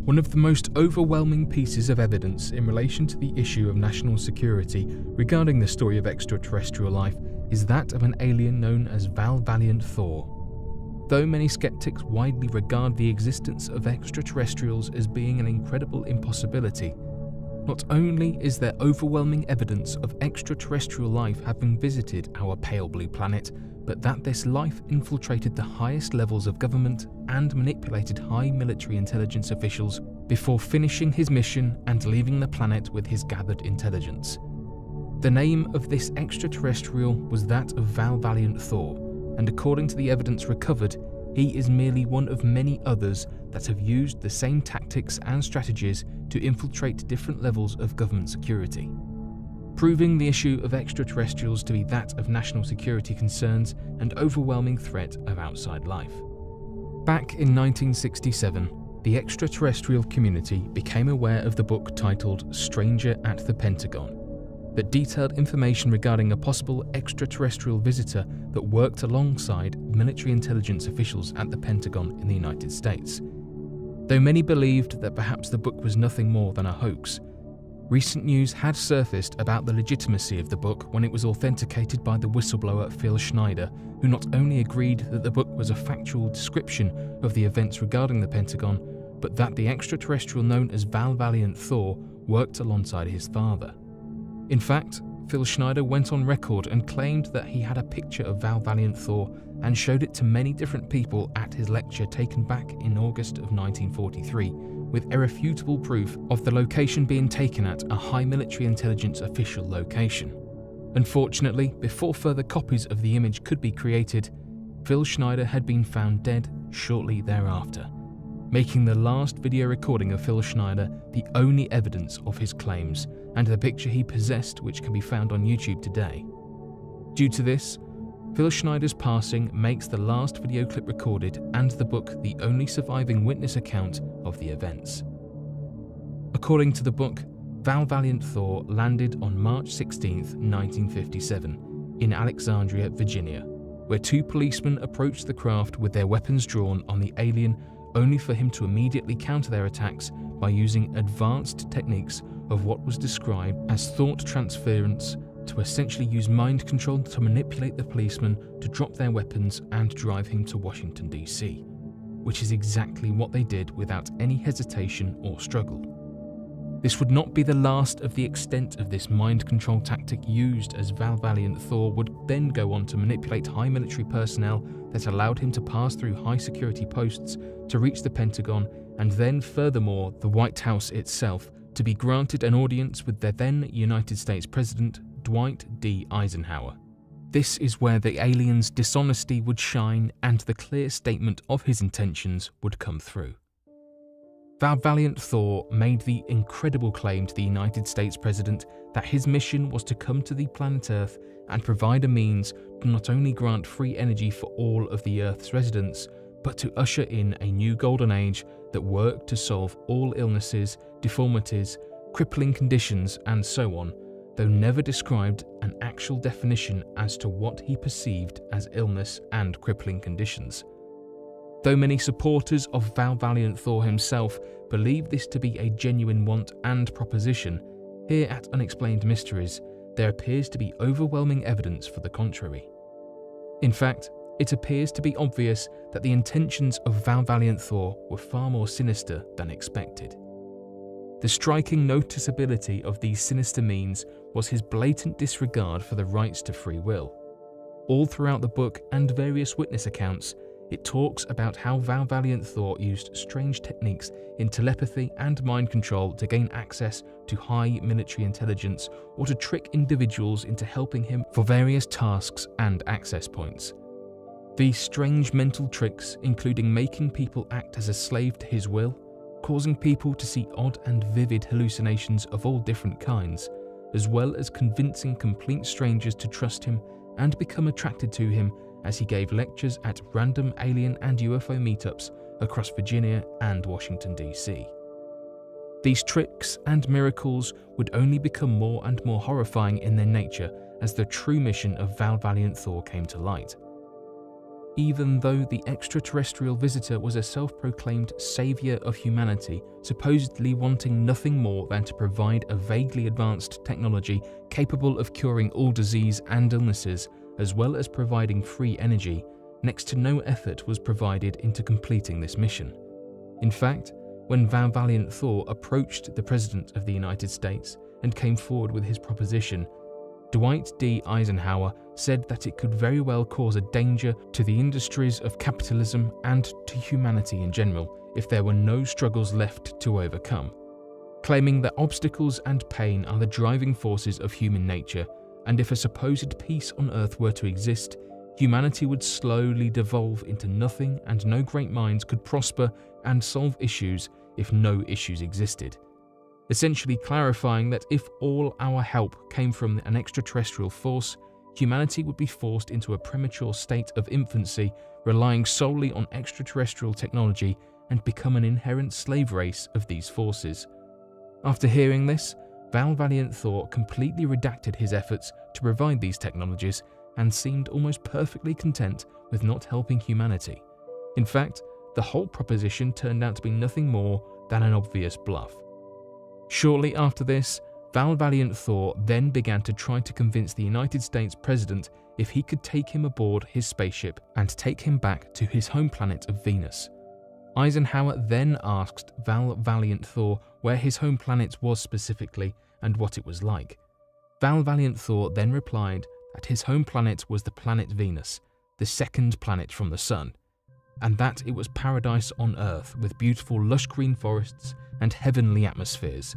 One of the most overwhelming pieces of evidence in relation to the issue of national security regarding the story of extraterrestrial life is that of an alien known as Valiant Thor. Though many skeptics widely regard the existence of extraterrestrials as being an incredible impossibility, not only is there overwhelming evidence of extraterrestrial life having visited our pale blue planet, but that this life infiltrated the highest levels of government and manipulated high military intelligence officials before finishing his mission and leaving the planet with his gathered intelligence. The name of this extraterrestrial was that of Valiant Thor, and according to the evidence recovered, he is merely one of many others that have used the same tactics and strategies to infiltrate different levels of government security, proving the issue of extraterrestrials to be that of national security concerns and overwhelming threat of outside life. Back in 1967, the extraterrestrial community became aware of the book titled Stranger at the Pentagon, that detailed information regarding a possible extraterrestrial visitor that worked alongside military intelligence officials at the Pentagon in the United States. Though many believed that perhaps the book was nothing more than a hoax, recent news had surfaced about the legitimacy of the book when it was authenticated by the whistleblower Phil Schneider, who not only agreed that the book was a factual description of the events regarding the Pentagon, but that the extraterrestrial known as Valiant Thor worked alongside his father. In fact, Phil Schneider went on record and claimed that he had a picture of Valiant Thor and showed it to many different people at his lecture taken back in August of 1943, with irrefutable proof of the location being taken at a high military intelligence official location. Unfortunately, before further copies of the image could be created, Phil Schneider had been found dead shortly thereafter, making the last video recording of Phil Schneider the only evidence of his claims and the picture he possessed, which can be found on YouTube today. Due to this, Phil Schneider's passing makes the last video clip recorded and the book the only surviving witness account of the events. According to the book, Valiant Thor landed on March 16, 1957, in Alexandria, Virginia, where two policemen approached the craft with their weapons drawn on the alien, only for him to immediately counter their attacks by using advanced techniques of what was described as thought transference to essentially use mind control to manipulate the policeman to drop their weapons and drive him to Washington, D.C., which is exactly what they did without any hesitation or struggle. This would not be the last of the extent of this mind control tactic used, as Valiant Thor would then go on to manipulate high military personnel that allowed him to pass through high security posts to reach the Pentagon, and then furthermore the White House itself, to be granted an audience with their then United States President Dwight D. Eisenhower. This is where the alien's dishonesty would shine and the clear statement of his intentions would come through. Valiant Thor made the incredible claim to the United States President that his mission was to come to the planet Earth and provide a means to not only grant free energy for all of the Earth's residents, but to usher in a new golden age that worked to solve all illnesses, deformities, crippling conditions, and so on, though never described an actual definition as to what he perceived as illness and crippling conditions. Though many supporters of Valiant Thor himself believe this to be a genuine want and proposition, here at Unexplained Mysteries, there appears to be overwhelming evidence for the contrary. In fact, it appears to be obvious that the intentions of Valiant Thor were far more sinister than expected. The striking noticeability of these sinister means was his blatant disregard for the rights to free will. All throughout the book and various witness accounts, it talks about how Valiant Thor used strange techniques in telepathy and mind control to gain access to high military intelligence or to trick individuals into helping him for various tasks and access points. These strange mental tricks, including making people act as a slave to his will, causing people to see odd and vivid hallucinations of all different kinds, as well as convincing complete strangers to trust him and become attracted to him as he gave lectures at random alien and UFO meetups across Virginia and Washington, D.C. These tricks and miracles would only become more and more horrifying in their nature as the true mission of Valiant Thor came to light. even though the extraterrestrial visitor was a self-proclaimed savior of humanity, supposedly wanting nothing more than to provide a vaguely advanced technology capable of curing all disease and illnesses, as well as providing free energy. Next to no effort was provided into completing this mission. In fact, when Valiant Thor approached the President of the United States and came forward with his proposition, Dwight D. Eisenhower said that it could very well cause a danger to the industries of capitalism and to humanity in general if there were no struggles left to overcome, claiming that obstacles and pain are the driving forces of human nature, and if a supposed peace on Earth were to exist, humanity would slowly devolve into nothing, and no great minds could prosper and solve issues if no issues existed. Essentially clarifying that if all our help came from an extraterrestrial force, humanity would be forced into a premature state of infancy, relying solely on extraterrestrial technology, and become an inherent slave race of these forces. After hearing this, Valiant Thor completely redacted his efforts to provide these technologies and seemed almost perfectly content with not helping humanity. In fact, the whole proposition turned out to be nothing more than an obvious bluff. Shortly after this, Valiant Thor then began to try to convince the United States President if he could take him aboard his spaceship and take him back to his home planet of Venus. Eisenhower then asked Valiant Thor where his home planet was specifically and what it was like. Valiant Thor then replied that his home planet was the planet Venus, the second planet from the Sun, and that it was paradise on Earth with beautiful lush green forests and heavenly atmospheres.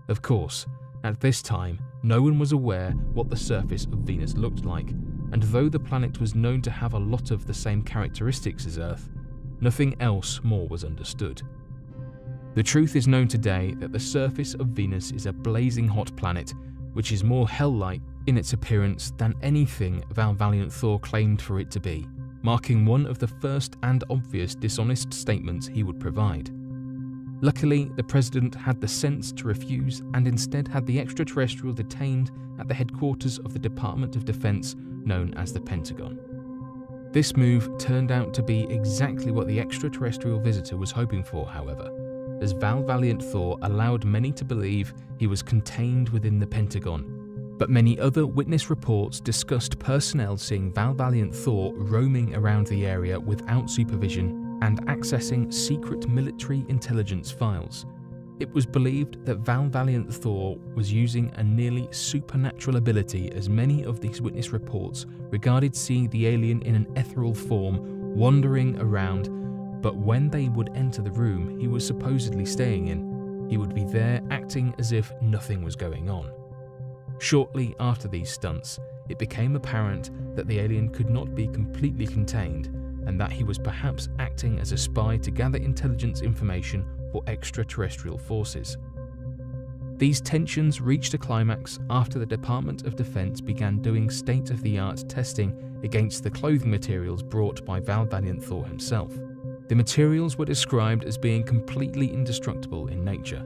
Of course, at this time, no one was aware what the surface of Venus looked like, and though the planet was known to have a lot of the same characteristics as Earth, nothing else more was understood. The truth is known today that the surface of Venus is a blazing hot planet, which is more hell-like in its appearance than anything Valiant Thor claimed for it to be, marking one of the first and obvious dishonest statements he would provide. Luckily, the president had the sense to refuse and instead had the extraterrestrial detained at the headquarters of the Department of Defense, known as the Pentagon. This move turned out to be exactly what the extraterrestrial visitor was hoping for, however, as Valiant Thor allowed many to believe he was contained within the Pentagon. But many other witness reports discussed personnel seeing Valiant Thor roaming around the area without supervision and accessing secret military intelligence files. It was believed that Valiant Thor was using a nearly supernatural ability, as many of these witness reports regarded seeing the alien in an ethereal form wandering around, but when they would enter the room he was supposedly staying in, he would be there acting as if nothing was going on. Shortly after these stunts, it became apparent that the alien could not be completely contained, and that he was perhaps acting as a spy to gather intelligence information for extraterrestrial forces. These tensions reached a climax after the Department of Defense began doing state-of-the-art testing against the clothing materials brought by Valiant Thor himself. The materials were described as being completely indestructible in nature.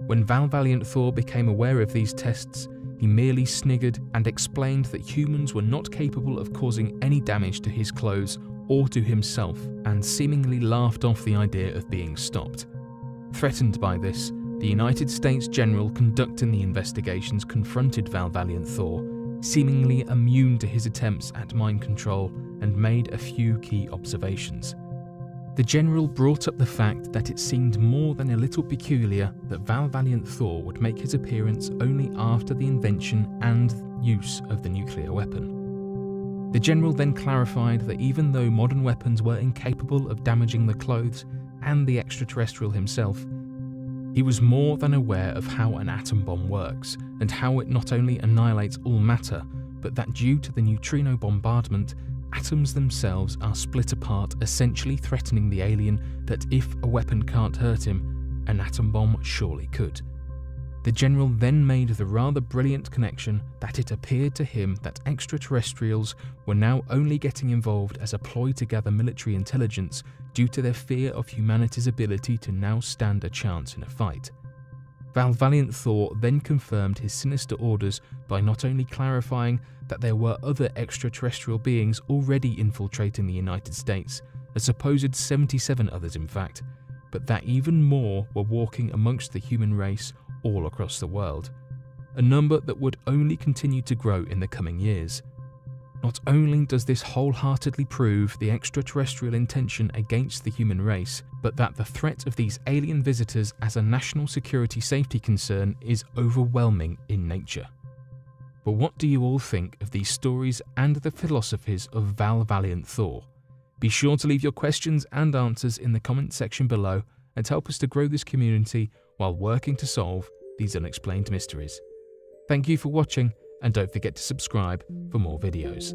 When Valiant Thor became aware of these tests, he merely sniggered and explained that humans were not capable of causing any damage to his clothes or to himself, and seemingly laughed off the idea of being stopped. Threatened by this, the United States general conducting the investigations confronted Valiant Thor, seemingly immune to his attempts at mind control, and made a few key observations. The general brought up the fact that it seemed more than a little peculiar that Valiant Thor would make his appearance only after the invention and use of the nuclear weapon. The general then clarified that even though modern weapons were incapable of damaging the clothes and the extraterrestrial himself, he was more than aware of how an atom bomb works and how it not only annihilates all matter, but that due to the neutrino bombardment, atoms themselves are split apart, essentially threatening the alien that if a weapon can't hurt him, an atom bomb surely could. The general then made the rather brilliant connection that it appeared to him that extraterrestrials were now only getting involved as a ploy to gather military intelligence due to their fear of humanity's ability to now stand a chance in a fight. Valiant Thor then confirmed his sinister orders by not only clarifying that there were other extraterrestrial beings already infiltrating the United States, a supposed 77 others in fact, but that even more were walking amongst the human race all across the world, a number that would only continue to grow in the coming years. Not only does this wholeheartedly prove the extraterrestrial intention against the human race, but that the threat of these alien visitors as a national security safety concern is overwhelming in nature. But what do you all think of these stories and the philosophies of Valiant Thor? Be sure to leave your questions and answers in the comment section below and help us to grow this community while working to solve these unexplained mysteries. Thank you for watching, and don't forget to subscribe for more videos.